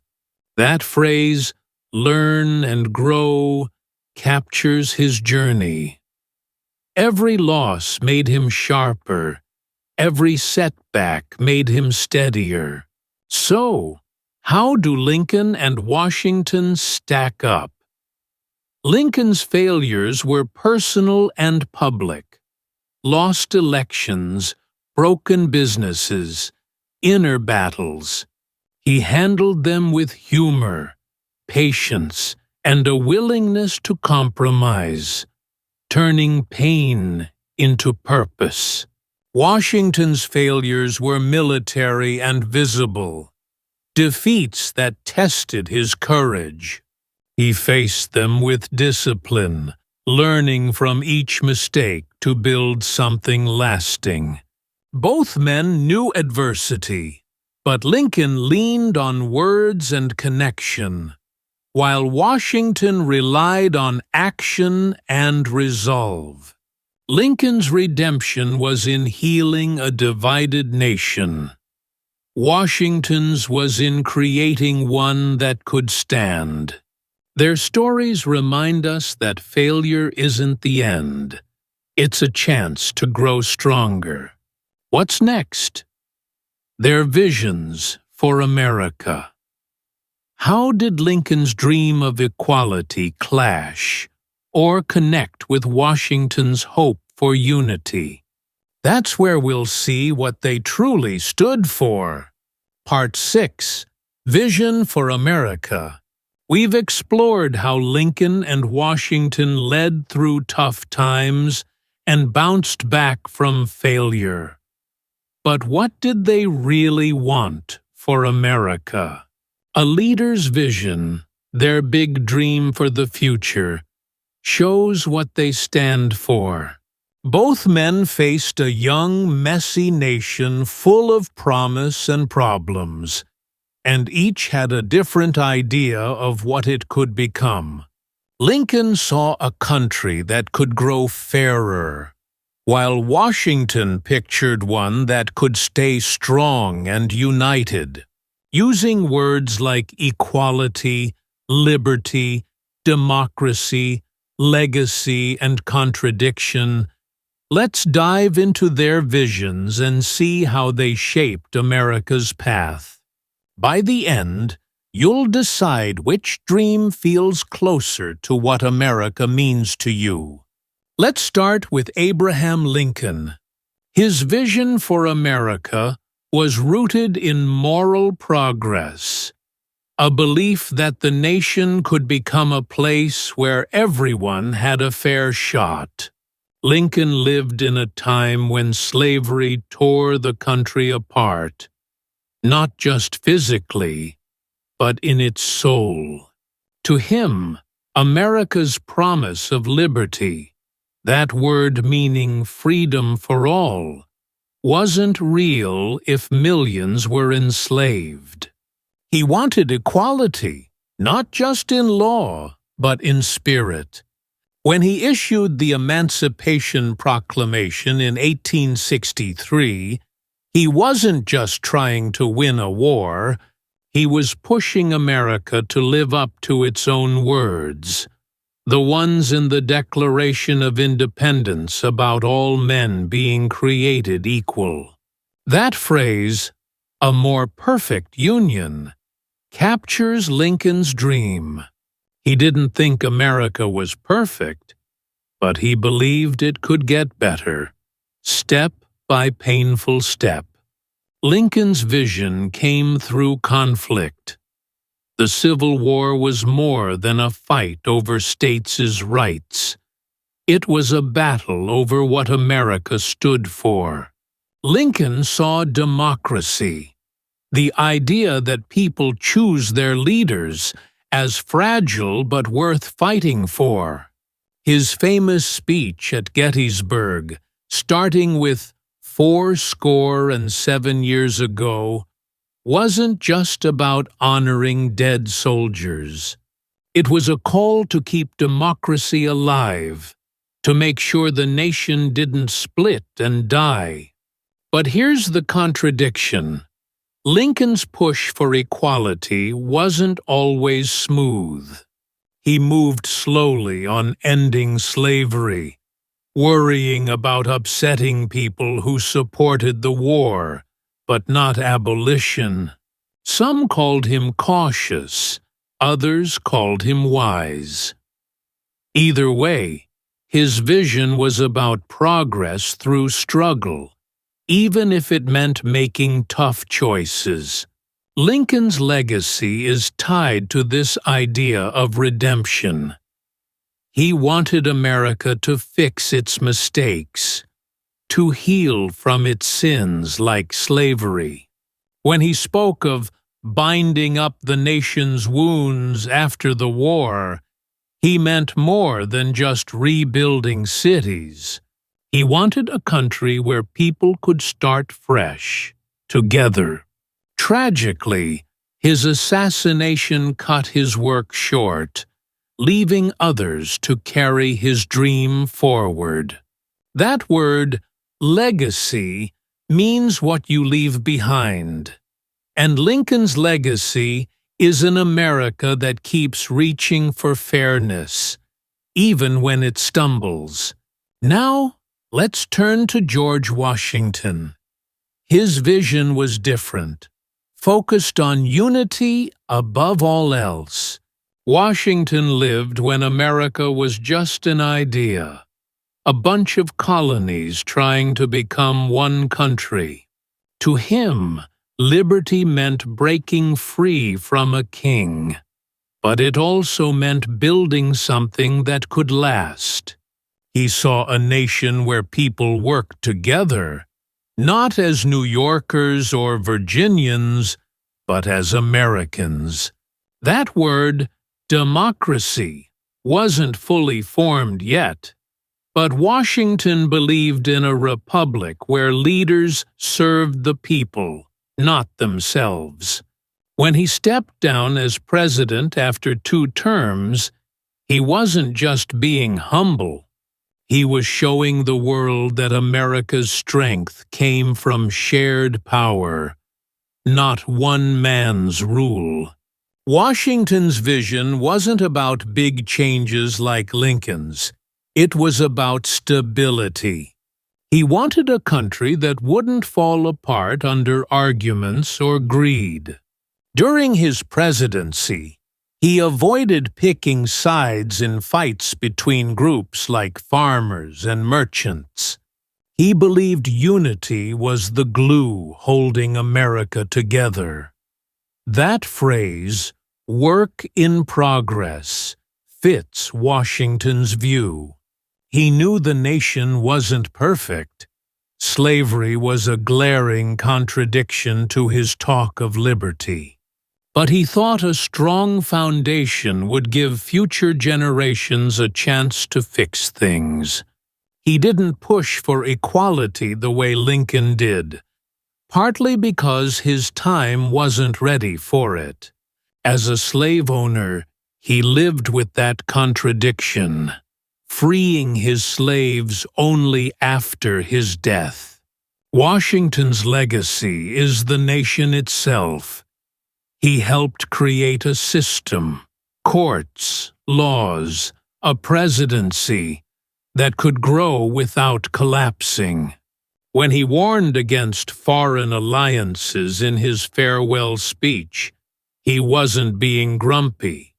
That phrase, "learn and grow," captures his journey. Every loss made him sharper. Every setback made him steadier. So, how do Lincoln and Washington stack up? Lincoln's failures were personal and public. Lost elections, broken businesses, inner battles. He handled them with humor, patience, and a willingness to compromise, turning pain into purpose. Washington's failures were military and visible, defeats that tested his courage. He faced them with discipline, learning from each mistake to build something lasting. Both men knew adversity, but Lincoln leaned on words and connection, while Washington relied on action and resolve. Lincoln's redemption was in healing a divided nation. Washington's was in creating one that could stand. Their stories remind us that failure isn't the end. It's a chance to grow stronger. What's next? Their visions for America. How did Lincoln's dream of equality clash or connect with Washington's hope for unity? That's where we'll see what they truly stood for. Part 6. Vision for America. We've explored how Lincoln and Washington led through tough times and bounced back from failure. But what did they really want for America? A leader's vision, their big dream for the future, shows what they stand for. Both men faced a young, messy nation full of promise and problems, and each had a different idea of what it could become. Lincoln saw a country that could grow fairer, while Washington pictured one that could stay strong and united. Using words like equality, liberty, democracy, legacy, and contradiction, let's dive into their visions and see how they shaped America's path. By the end, you'll decide which dream feels closer to what America means to you. Let's start with Abraham Lincoln. His vision for America was rooted in moral progress, a belief that the nation could become a place where everyone had a fair shot. Lincoln lived in a time when slavery tore the country apart, not just physically, but in its soul. To him, America's promise of liberty, that word meaning freedom for all, wasn't real if millions were enslaved. He wanted equality, not just in law, but in spirit. When he issued the Emancipation Proclamation in 1863, he wasn't just trying to win a war, he was pushing America to live up to its own words, the ones in the Declaration of Independence about all men being created equal. That phrase, "a more perfect union," captures Lincoln's dream. He didn't think America was perfect, but he believed it could get better, step by painful step. Lincoln's vision came through conflict. The Civil War was more than a fight over states' rights. It was a battle over what America stood for. Lincoln saw democracy, the idea that people choose their leaders, as fragile but worth fighting for. His famous speech at Gettysburg, starting with 407 years ago wasn't just about honoring dead soldiers. It was a call to keep democracy alive, to make sure the nation didn't split and die. But here's the contradiction. Lincoln's push for equality wasn't always smooth. He moved slowly on ending slavery, worrying about upsetting people who supported the war, but not abolition. Some called him cautious, others called him wise. Either way, his vision was about progress through struggle, even if it meant making tough choices. Lincoln's legacy is tied to this idea of redemption. He wanted America to fix its mistakes, to heal from its sins like slavery. When he spoke of binding up the nation's wounds after the war, he meant more than just rebuilding cities. He wanted a country where people could start fresh, together. Tragically, his assassination cut his work short, leaving others to carry his dream forward. That word, legacy, means what you leave behind. And Lincoln's legacy is an America that keeps reaching for fairness, even when it stumbles. Now, let's turn to George Washington. His vision was different, focused on unity above all else. Washington lived when America was just an idea, a bunch of colonies trying to become one country. To him, liberty meant breaking free from a king, but it also meant building something that could last. He saw a nation where people worked together, not as New Yorkers or Virginians, but as Americans. That word, democracy, wasn't fully formed yet, but Washington believed in a republic where leaders served the people, not themselves. When he stepped down as president after 2 terms, he wasn't just being humble. He was showing the world that America's strength came from shared power, not one man's rule. Washington's vision wasn't about big changes like Lincoln's. It was about stability. He wanted a country that wouldn't fall apart under arguments or greed. During his presidency, he avoided picking sides in fights between groups like farmers and merchants. He believed unity was the glue holding America together. That phrase, "work in progress," fits Washington's view. He knew the nation wasn't perfect. Slavery was a glaring contradiction to his talk of liberty. But he thought a strong foundation would give future generations a chance to fix things. He didn't push for equality the way Lincoln did, partly because his time wasn't ready for it. As a slave owner, he lived with that contradiction, freeing his slaves only after his death. Washington's legacy is the nation itself. He helped create a system, courts, laws, a presidency that could grow without collapsing. When he warned against foreign alliances in his farewell speech, he wasn't being grumpy.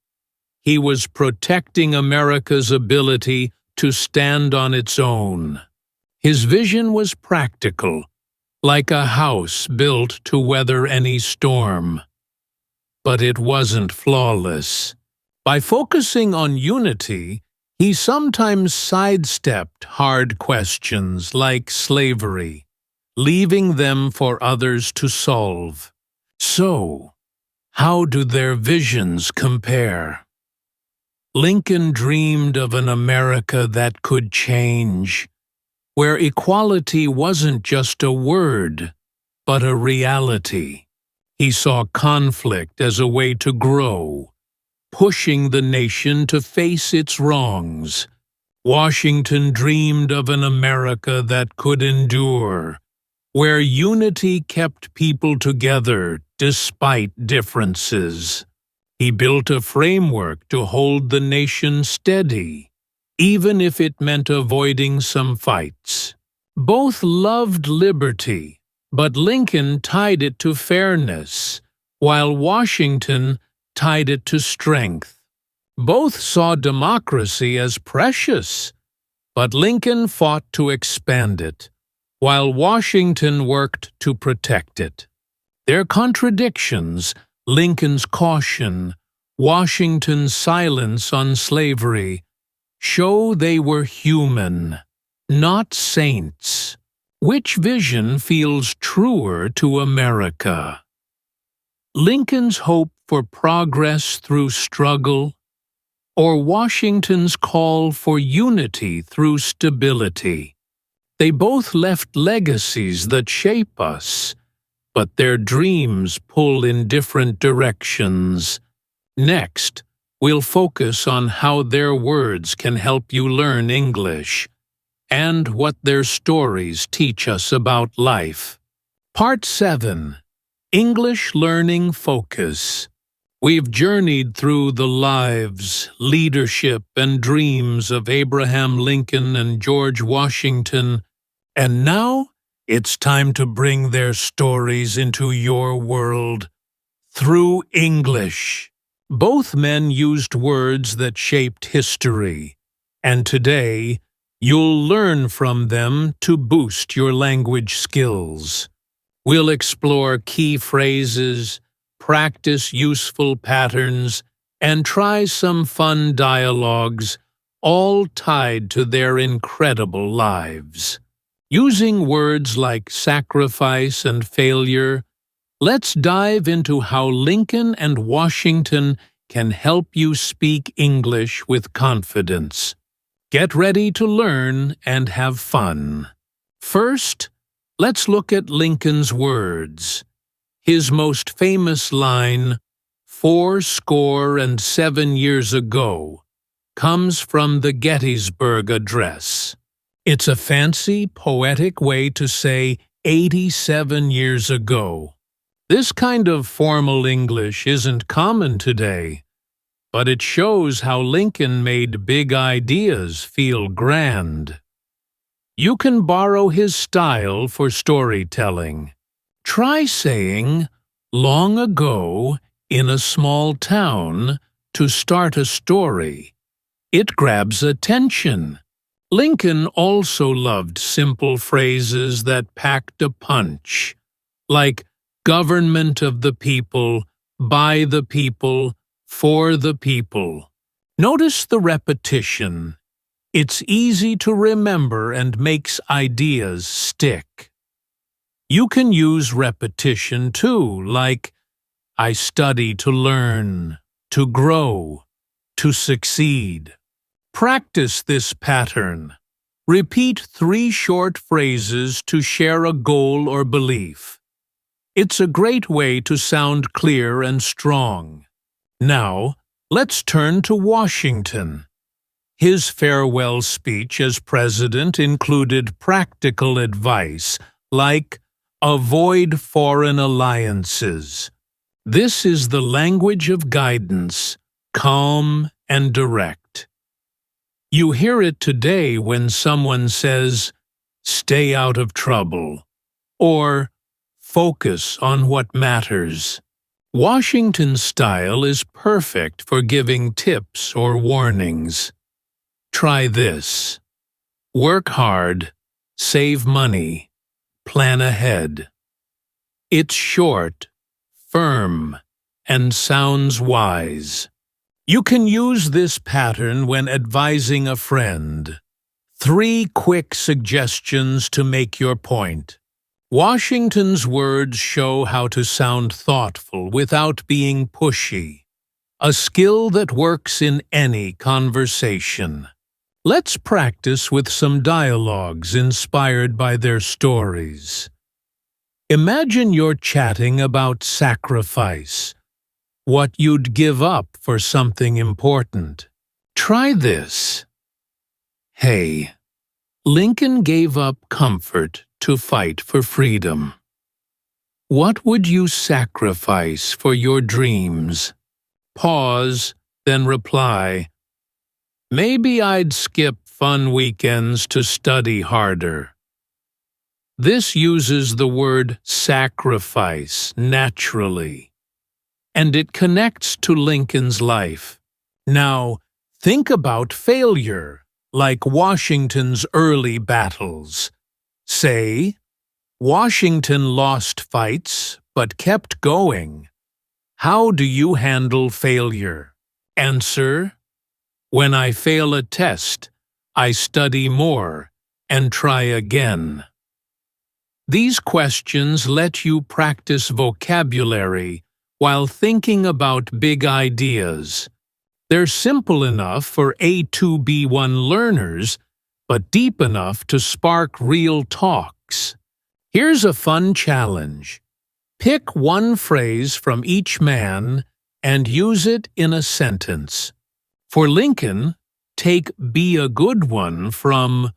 He was protecting America's ability to stand on its own. His vision was practical, like a house built to weather any storm. But it wasn't flawless. By focusing on unity, he sometimes sidestepped hard questions like slavery, leaving them for others to solve. So, how do their visions compare? Lincoln dreamed of an America that could change, where equality wasn't just a word, but a reality. He saw conflict as a way to grow, pushing the nation to face its wrongs. Washington dreamed of an America that could endure, where unity kept people together despite differences. He built a framework to hold the nation steady, even if it meant avoiding some fights. Both loved liberty, but Lincoln tied it to fairness, while Washington tied it to strength. Both saw democracy as precious, but Lincoln fought to expand it, while Washington worked to protect it. Their contradictions, Lincoln's caution, Washington's silence on slavery, show they were human, not saints. Which vision feels truer to America? Lincoln's hope for progress through struggle, or Washington's call for unity through stability? They both left legacies that shape us, but their dreams pull in different directions. Next, we'll focus on how their words can help you learn English, and what their stories teach us about life. Part 7. English Learning Focus. We've journeyed through the lives, leadership, and dreams of Abraham Lincoln and George Washington, and now it's time to bring their stories into your world through English. Both men used words that shaped history, and today you'll learn from them to boost your language skills. We'll explore key phrases, practice useful patterns, and try some fun dialogues, all tied to their incredible lives. Using words like sacrifice and failure, let's dive into how Lincoln and Washington can help you speak English with confidence. Get ready to learn and have fun. First, let's look at Lincoln's words. His most famous line, 77 years ago, comes from the Gettysburg Address. It's a fancy, poetic way to say 87 years ago. This kind of formal English isn't common today, but it shows how Lincoln made big ideas feel grand. You can borrow his style for storytelling. Try saying, "Long ago, in a small town," to start a story. It grabs attention. Lincoln also loved simple phrases that packed a punch, like government of the people, by the people, for the people. Notice the repetition. It's easy to remember and makes ideas stick. You can use repetition too, like, I study to learn, to grow, to succeed. Practice this pattern. Repeat 3 short phrases to share a goal or belief. It's a great way to sound clear and strong. Now, let's turn to Washington. His farewell speech as president included practical advice, like, avoid foreign alliances. This is the language of guidance, calm and direct. You hear it today when someone says, stay out of trouble, or focus on what matters. Washington's style is perfect for giving tips or warnings. Try this. Work hard, save money, plan ahead. It's short, firm, and sounds wise. You can use this pattern when advising a friend. 3 quick suggestions to make your point. Washington's words show how to sound thoughtful without being pushy, a skill that works in any conversation. Let's practice with some dialogues inspired by their stories. Imagine you're chatting about sacrifice, what you'd give up for something important. Try this. Hey, Lincoln gave up comfort to fight for freedom. What would you sacrifice for your dreams? Pause, then reply, maybe I'd skip fun weekends to study harder. This uses the word sacrifice naturally, and it connects to Lincoln's life. Now, think about failure, like Washington's early battles. Say, Washington lost fights but kept going. How do you handle failure? Answer, when I fail a test, I study more and try again. These questions let you practice vocabulary while thinking about big ideas. They're simple enough for A2B1 learners, but deep enough to spark real talks. Here's a fun challenge. Pick one phrase from each man and use it in a sentence. For Lincoln, take "be a good one" from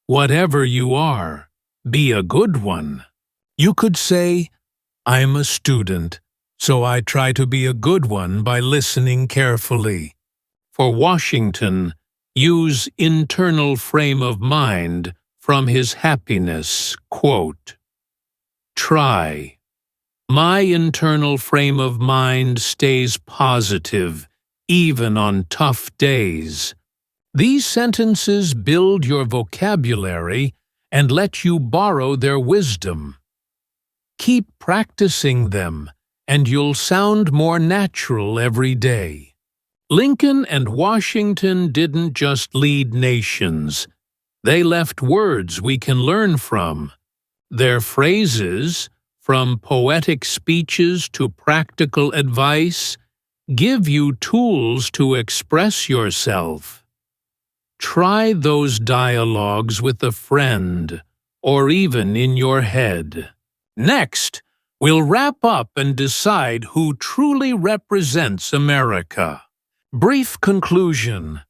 "whatever you are, be a good one." You could say, I'm a student, so I try to be a good one by listening carefully. For Washington, use internal frame of mind from his happiness quote. Try. My internal frame of mind stays positive, even on tough days. These sentences build your vocabulary and let you borrow their wisdom. Keep practicing them, and you'll sound more natural every day. Lincoln and Washington didn't just lead nations. They left words we can learn from. Their phrases, from poetic speeches to practical advice, give you tools to express yourself. Try those dialogues with a friend, or even in your head. Next, we'll wrap up and decide who truly represents America. Brief conclusion.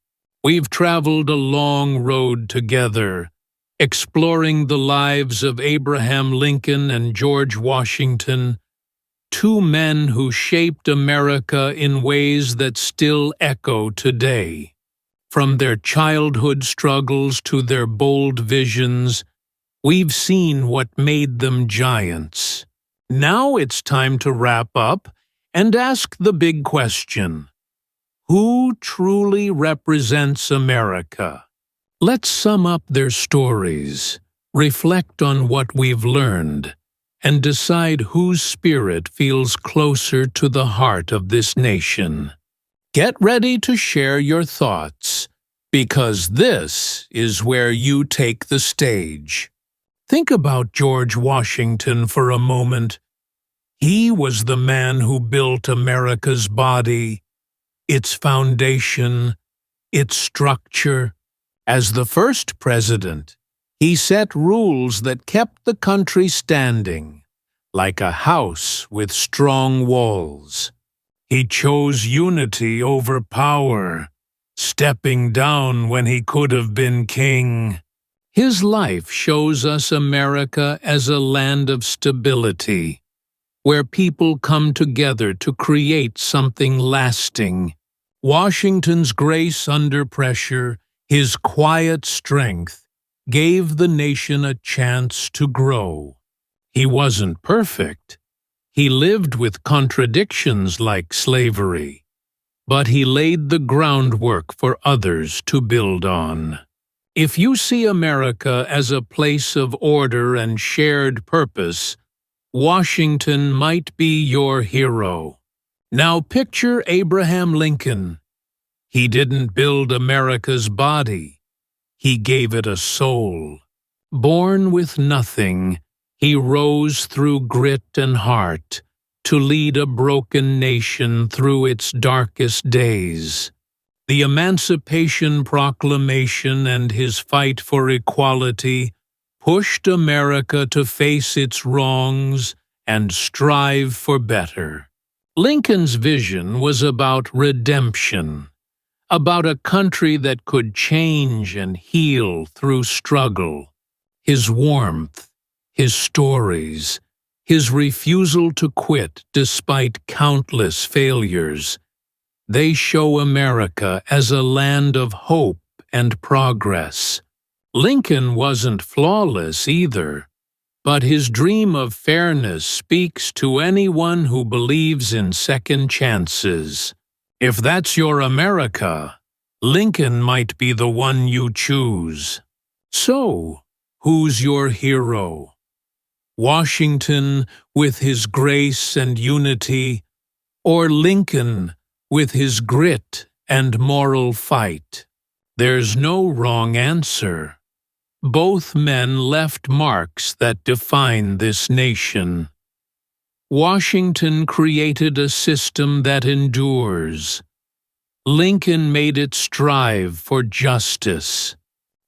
We've traveled a long road together, exploring the lives of Abraham Lincoln and George Washington, two men who shaped America in ways that still echo today. From their childhood struggles to their bold visions, we've seen what made them giants. Now it's time to wrap up and ask the big question. Who truly represents America? Let's sum up their stories, reflect on what we've learned, and decide whose spirit feels closer to the heart of this nation. Get ready to share your thoughts, because this is where you take the stage. Think about George Washington for a moment. He was the man who built America's body, its foundation, its structure. As the first president, he set rules that kept the country standing, like a house with strong walls. He chose unity over power, stepping down when he could have been king. His life shows us America as a land of stability, where people come together to create something lasting. Washington's grace under pressure, his quiet strength, gave the nation a chance to grow. He wasn't perfect. He lived with contradictions like slavery, but he laid the groundwork for others to build on. If you see America as a place of order and shared purpose, Washington might be your hero. Now picture Abraham Lincoln. He didn't build America's body. He gave it a soul. Born with nothing, he rose through grit and heart to lead a broken nation through its darkest days. The Emancipation Proclamation and his fight for equality pushed America to face its wrongs and strive for better. Lincoln's vision was about redemption, about a country that could change and heal through struggle. His warmth, his stories, his refusal to quit despite countless failures, they show America as a land of hope and progress. Lincoln wasn't flawless either, but his dream of fairness speaks to anyone who believes in second chances. If that's your America, Lincoln might be the one you choose. So, who's your hero? Washington with his grace and unity, or Lincoln with his grit and moral fight? There's no wrong answer. Both men left marks that define this nation. Washington created a system that endures. Lincoln made it strive for justice.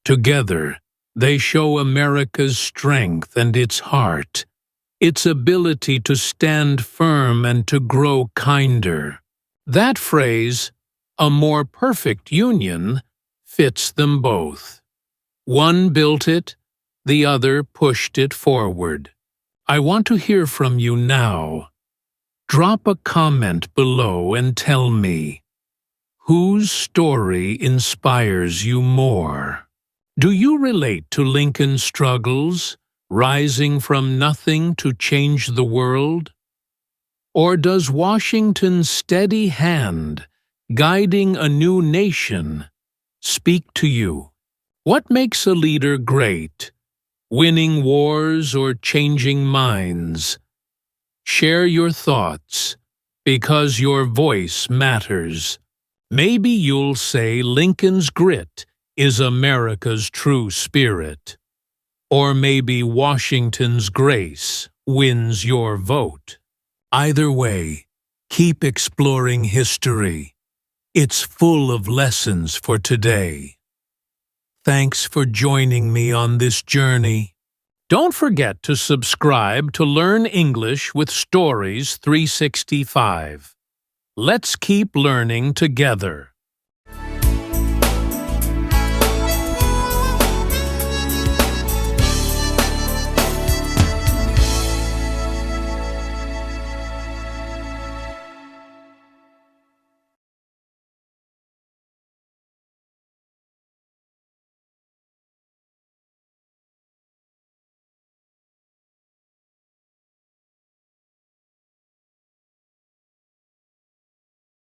Together, they show America's strength and its heart, its ability to stand firm and to grow kinder. That phrase, "a more perfect union," fits them both. One built it, the other pushed it forward. I want to hear from you now. Drop a comment below and tell me, whose story inspires you more? Do you relate to Lincoln's struggles, rising from nothing to change the world? Or does Washington's steady hand, guiding a new nation, speak to you? What makes a leader great? Winning wars or changing minds? Share your thoughts, because your voice matters. Maybe you'll say Lincoln's grit is America's true spirit. Or maybe Washington's grace wins your vote. Either way, keep exploring history. It's full of lessons for today. Thanks for joining me on this journey. Don't forget to subscribe to Learn English with Stories 365. Let's keep learning together.